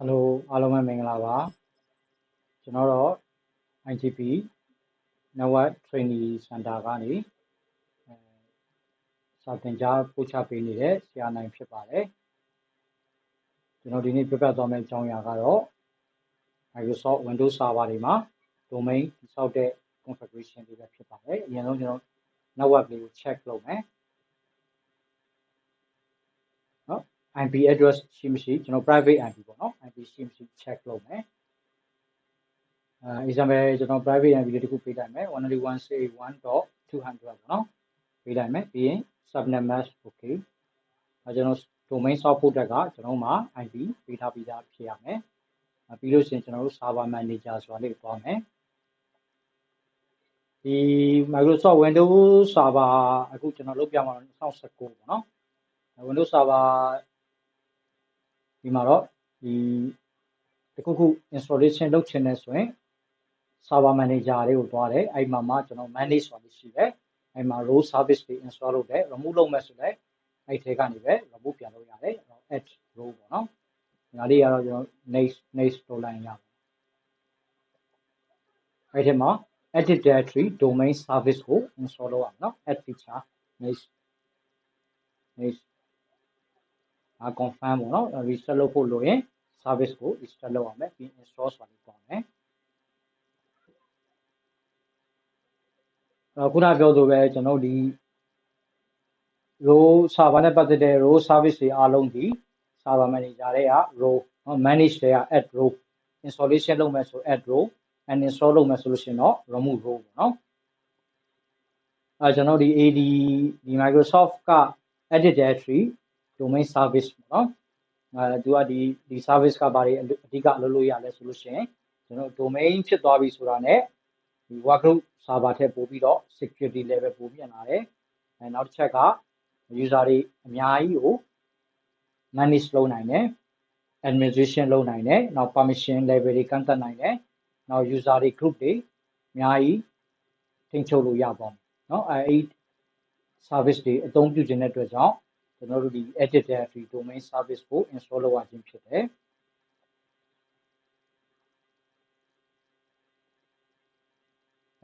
Hello အားလုံးပဲမင်္ဂလာပါကျွန်တော်တော့ IGP Network Training Center ကနေစာသင်ကြားပို့ချပေးနေတဲ့ဆရာနိုင်ဖြစ်ပါတယ်ကျွန်တော်ဒီနေ့ပြပြသွားမယ့်အကြောင်းအရာကတော့ Microsoft Windows Server တွေမှာ domain တည်ဆောက်တဲ့ configuration တွေပဲဖြစ်ပါတယ်အရင်ဆုံးကျွန်တော် network လေးကို check လုပ်မယ်နော် IP address ရှိမရှိကျွန်တော် private IP ပေါ့နော် IP ရှိမရှိ check လုပ်မယ်example ကျွန်တော် private IP လေးတစ်ခုပေးလိုက်မယ် 191.168.200 ပေါ့နော်ပေးလိုက်မယ်ပြီးရင် subnet mask okay ကျွန်တော် domain ဆောက်ဖို့တက်ကကျွန်တော်မှာ IP ပေးထားပြီးသားဖြစ်ရမယ်ပြီးလို့ရှိရင်ကျွန်တော်တို့ server manager ဆိုတာလေးသွားမယ်ဒီ Microsoft Windows Server အခုကျွန်တော်လုပ်ပြမှာ2019ပေါ့နော် Windows Server ဒီမှာတော့ဒီတစ်ခုခု installation လုပ်ချင်တယ်ဆိုရင် server manager လေးကိုသွားတယ်အဲ့မှာကျွန်တော် manage ဆိုတာရှိတယ်အဲ့မှာ role service တွေ install လုပ်တယ် remove လုပ်မယ်ဆိုလည်းအဲ့ထဲကနေပဲ remove ပြန်လုပ်ရတယ် add role ပေါ့နော်ဒါလေးကတော့ကျွန်တော် next လုပ်လိုက်ရပါတယ်အဲ့ထဲမှာ edit directory domain service ကို install လုပ်ရအောင်နော် add feature next confirm ပေါ့နော် reset လုပ်ဖို့လိုရင် service ကို reset လုပ်ရမယ်ပြီး install ဆိုတာလေးပေါ့မယ်ခုနပြောသလိုပဲကျွန်တော်ဒီ row server နဲ့ပတ်သက်တဲ့ row service တွေအားလုံးဒီ server manager တွေက row manage တွေက add row installation လုပ်မယ်ဆို add row uninstall လုပ်မယ်ဆိုလို့ရှိရင်တော့ remove row ပေါ့နော်ကျွန်တော်ဒီ AD ဒီ Microsoft က edit directory domain service ပေါ့နော်သူကဒီ service ကဘာတွေအဓိကလုပ်လို့ရလဲဆိုလို့ရှိရင်ကျွန်တော် domain ဖြစ်သွားပြီဆိုတာနဲ့ဒီ workgroup server ထက်ပို့ပြီးတော့ security level ပိုပြန်လာတယ်နောက်တစ်ချက်က user တွေအများကြီးကို manage လုပ်နိုင်တယ် administration လုပ်နိုင်တယ်နောက် permission level တွေကန့်သတ်နိုင်တယ်နောက် user တွေ group တွေအများကြီးထိန်းချုပ်လို့ရပါမယ်เนาะအဲ့ service တွေအသုံးပြုခြင်းတဲ့အတွက်ကြောင့်ကျွန်တော်တို့ဒီ edit directory domain service ကို install လုပ်ရခြင်းဖြစ်တယ်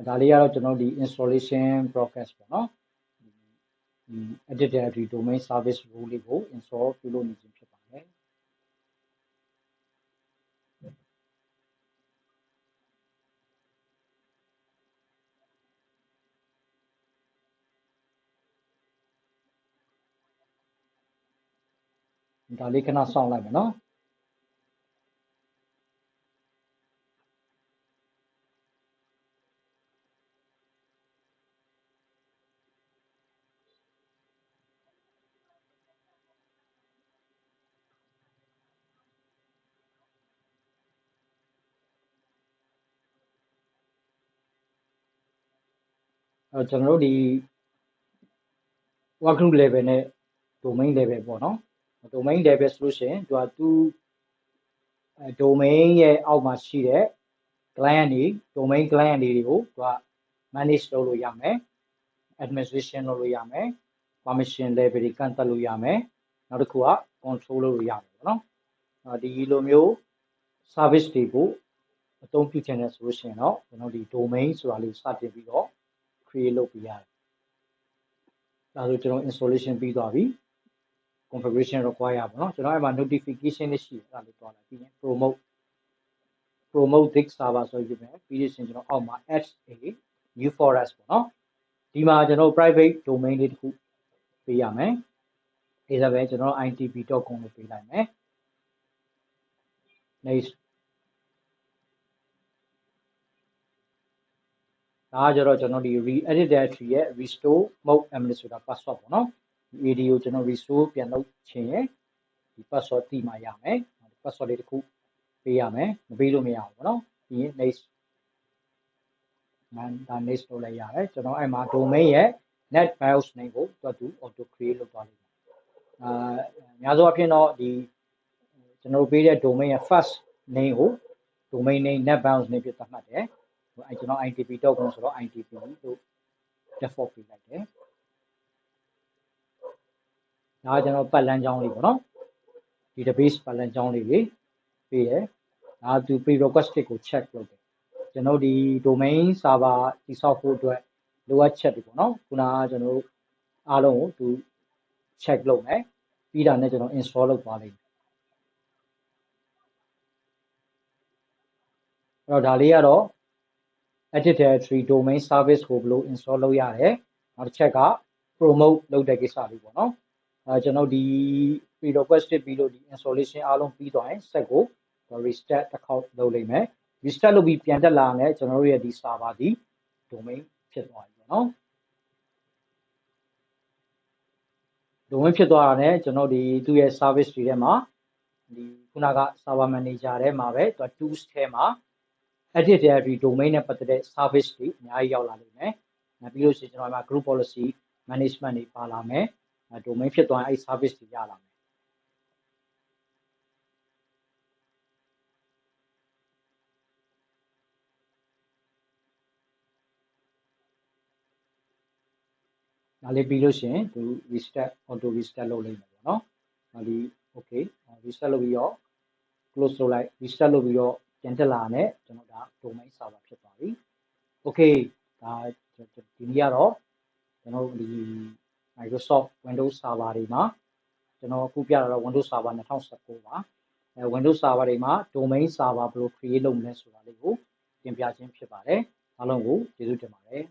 ဒါလေးကတော့ကျွန်တော်ဒီ installation process ပေါ့เนาะedit directory domain service rule လေးကို install ပြုလုပ်နေခြင်းဖြစ်ပါတယ်ဒါလေးခဏစောင့်လိုက်မယ်เนาะကျွန်တော်တို့ဒီ workgroup level နဲ့ domain level ပေါ့เนาะ domain level ဆိုလို့ရှိရင်သူdomain ရဲ့အောက်မှာရှိတဲ့ client တွေ domain client တွေကိုသူက manage လုပ်လို့ရမယ် administration လုပ်လို့ရမယ် permission level တွေကန့်သတ်လို့ရမယ်နောက်တစ်ခုက control လုပ်လို့ရမယ်ပေါ့နော်ဒီလိုမျိုး service တွေကိုအသုံးပြုချင်တယ်ဆိုလို့ရှိရင်တော့ကျွန်တော်ဒီ domain ဆိုတာလေးစတင်ပြီးတော့ create လုပ်ပေးရတယ်ဒါဆိုကျွန်တော် installation ပြီးသွားပြီ configuration require ပေါ့နော်ကျွန်တော်အဲ့မှာ notification လေးရှိတယ်အဲ့ဒါလေးတွားလိုက်ပြီးရင် promote this server ဆိုပြီးမယ်ပြီးလို့ရှိရင်ကျွန်တော်အောက်မှာ add a new forest ပေါ့နော်ဒီမှာကျွန်တော် private domain လေးတစ်ခုပေးရမယ်ဒီဆိုပဲကျွန်တော် itp.com လို့ပေးလိုက်မယ် next ဒါကြတော့ကျွန်တော်ဒီ edit directory ရဲ့ restore mode administrator password ပေါ့နော်ဒီ AD ကိုကျွန်တော် restore ပြန်လုပ်ချင်ရင်ဒီ password သိမှရမယ် password လေးတစ်ခုပေးရမယ်မပေးလို့မရဘူးပေါ့နော်ပြီးရင် next ဒါ next လုပ်လိုက်ရတယ်ကျွန်တော်အဲ့မှာ domain ရဲ့ net BIOS name ကိုသူ auto create လုပ်သွားလိမ့်မယ်များသောအားဖြင့်တော့ဒီကျွန်တော်ပေးတဲ့ domain ရဲ့ first name ကို domain name net BIOS name ဖြစ်သတ်မှတ်တယ်ကျွန်တော် itp.com ဆိုတော့ itp လို့ default ပေးလိုက်တယ်ဒါကကျွန်တော်ပတ်လမ်းကြောင်းလေးပေါ့နော် database ပတ်လမ်းကြောင်းလေးတွေ ပေးတယ်ဒါသူ prerequisite ကို check လုပ်တယ်ကျွန်တော်ဒီ domain server တိစောက်ဖို့အတွက်လိုအပ်ချက်တွေပေါ့နော်ခုနကကျွန်တော်အားလုံးကိုသူ check လုပ်မယ်ပြီးတာနဲ့ကျွန်တော် install လုပ်သွားလိမ့်မယ်အဲ့တော့ဒါလေးကတော့ Active Directory domain service ကိုဘယ်လို install လုပ်ရတယ်နောက်တစ်ချက်က promote လုပ်တဲ့ကိစ္စလေးပေါ့နော်ကျွန်တော်ဒီ prerequisite ပြီးလို့ဒီ installation အားလုံးပြီးသွားရင် set ကို restart တစ်ခေါက်လုပ်လိုက်မယ် restart လုပ်ပြီးပြန်တက်လာရင်ကျွန်တော်တို့ရဲ့ဒီ server ဒီ domain ဖြစ်သွားပြီပေါ့နော် domain ဖြစ်သွားတာနဲ့ကျွန်တော်ဒီသူ့ရဲ့ service တွေထဲမှာဒီခုနက server manager ထဲမှာပဲသူ tools ထဲမှာ Active Directory domain နဲ့ပတ်သက်တဲ့ service တွေအများကြီးရောက်လာလိမ့်မယ်ပြီးလို့ရှိရင်ကျွန်တော်ဒီမှာ group policy management တွေပါလာမယ် domain ဖြစ်သွားရင်အဲ့ service တွေရလာမယ်ဒါလေးပြီးလို့ရှိရင်သူ restart auto restart လုပ်လိမ့်မယ်ပေါ့နော်ဒါဒီ okay restart လုပ်ပြီးတော့ close လုပ်လိုက် restart လုပ်ပြီးတော့ပြန်တက်လာတယ်ကျွန်တော်ဒါ domain server ဖြစ်သွားပြီ okay ဒါဒီနေ့ကတော့ကျွန်တော်ဒီ Microsoft Windows Server တွေမှာကျွန်တော်အခုပြတာတော့ Windows Server 2019ပါWindows Server တွေမှာ domain server ဘယ်လို create လုပ်မလဲဆိုတာလေးကိုသင်ပြခြင်းဖြစ်ပါတယ်အားလုံးကိုကျေးဇူးတင်ပါတယ်